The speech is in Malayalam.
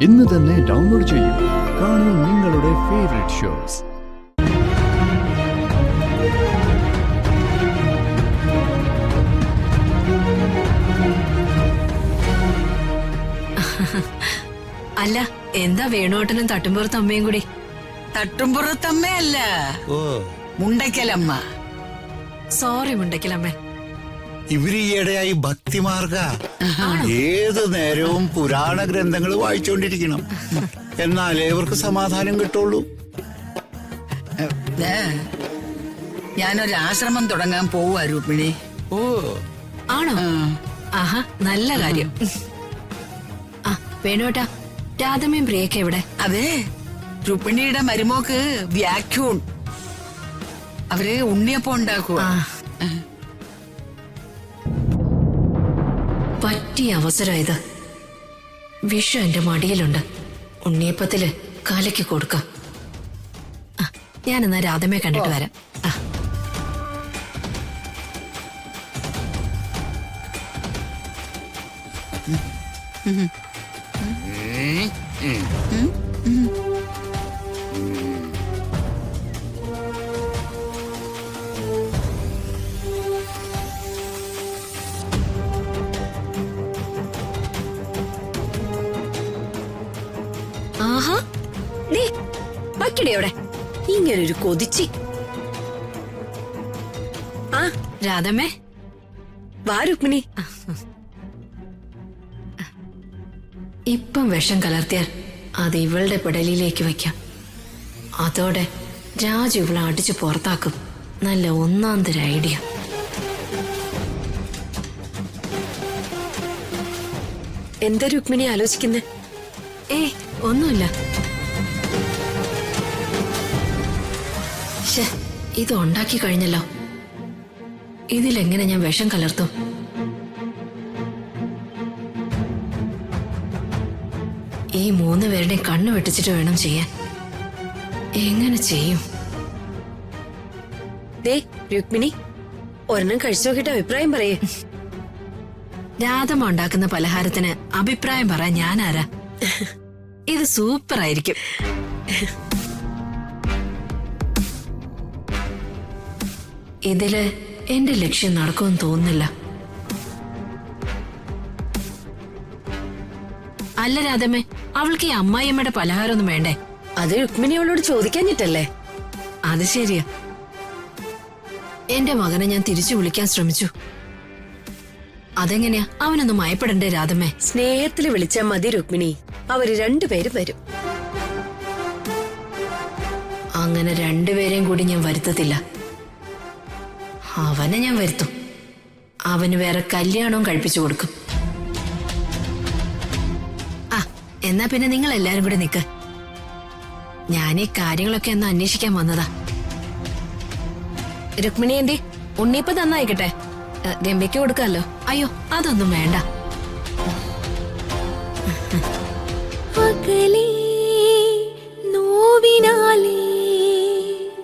ഇന്ന് തന്നെ ഡൗൺലോഡ് ചെയ്യൂ. കാണൂ നിങ്ങളുടെ ഫേവറേറ്റ് ഷോസ്. അല്ല, എന്താ വേണോട്ടനും തട്ടുംപുറത്ത് അമ്മയും കൂടി? തട്ടുംപുറത്തമ്മയല്ല, മുണ്ടയ്ക്കലമ്മ. സോറി മുണ്ടയ്ക്കലമ്മ. ഇവര് ഈയിടെയായി ഭക്തിമാർഗ. ഏതു നേരവും പുരാണ ഗ്രന്ഥങ്ങൾ വായിച്ചുകൊണ്ടിരിക്കണം. എന്നാലേ ഇവർക്ക് സമാധാനം കിട്ടുള്ളൂ. ഞാനൊരാശ്രമം തുടങ്ങാൻ പോവാ രൂപിണി. ഓ ആണോ? ആഹാ, നല്ല കാര്യം. ആ വേണോട്ടാ, രാധമ്മയും പ്രിയൊക്കെ എവിടെ? അതെ, രുക്മിണിയുടെ മരുമോക്ക് വ്യാഖ്യൂൺ. അവര് ഉണ്ണിയപ്പം ഉണ്ടാക്കുക. പറ്റിയ അവസരം ഇത്. വിഷു എന്റെ മടിയിലുണ്ട്. ഉണ്ണിയപ്പത്തില് കലക്കി കൊടുക്കാം. ഞാനെന്നാ രാധമ്മയെ കണ്ടിട്ട് വരാം. ആഹാ, വയ്ക്കടയോടെ ഇങ്ങനൊരു കൊതിച്ചി. ആ രാധമ്മേ, വാ രുക്മിണി. ഇപ്പം വിഷം കലർത്തിയാൽ അത് ഇവളുടെ പെടലിലേക്ക് വയ്ക്കാം. അതോടെ രാജു ഇവളെ അടിച്ചു പുറത്താക്കും. നല്ല ഒന്നാന്തര ഐഡിയ. എന്താ രുക്മിണി ആലോചിക്കുന്നേ? ഒന്നുമില്ല. ഇത് ഉണ്ടാക്കി കഴിഞ്ഞല്ലോ. ഇതിലെങ്ങനെ ഞാൻ വിഷം കലർത്തും? ഈ 3 പേരുടെയും കണ്ണു വെട്ടിച്ചിട്ട് വേണം ചെയ്യാൻ. എങ്ങനെ ചെയ്യും? രുക്മിണി, ഒരെണ്ണം കഴിച്ചു നോക്കിട്ട് അഭിപ്രായം പറയേ. രാധമ്മ ഉണ്ടാക്കുന്ന പലഹാരത്തിന് അഭിപ്രായം പറയാൻ ഞാനാരാ? ഇത് സൂപ്പർ ആയിരിക്കും. ഇതില് എന്റെ ലക്ഷ്യം നടക്കുമെന്ന് തോന്നുന്നില്ല. അല്ല രാധമ്മേ, അവൾക്ക് ഈ അമ്മായിയമ്മയുടെ പലഹാരമൊന്നും വേണ്ടേ? അത് രുക്മിണി അവളോട് ചോദിക്കാഞ്ഞിട്ടല്ലേ? അത് ശരിയാ. എന്റെ മകനെ ഞാൻ തിരിച്ചു വിളിക്കാൻ ശ്രമിച്ചു. അതെങ്ങനെയാ? അവനൊന്നും മയപ്പെടണ്ടേ രാധമ്മേ? സ്നേഹത്തില് വിളിച്ചാ മതി രുക്മിണി. അവര് 2 പേരും വരും. അങ്ങനെ 2 പേരെയും കൂടി ഞാൻ വരുത്തത്തില്ല. അവനെ ഞാൻ വരുത്തും. അവന് വേറെ കല്യാണവും കഴിപ്പിച്ചു കൊടുക്കും. എന്നാ പിന്നെ നിങ്ങൾ എല്ലാരും കൂടി നിക്ക്. ഞാൻ ഈ കാര്യങ്ങളൊക്കെ ഒന്ന് അന്വേഷിക്കാൻ വന്നതാ. രുക്മിണി എന്തേ? ഉണ്ണിയപ്പം തന്നായിക്കട്ടെ, രമ്യക്ക് കൊടുക്കാലോ. അയ്യോ, അതൊന്നും വേണ്ട. അകലേ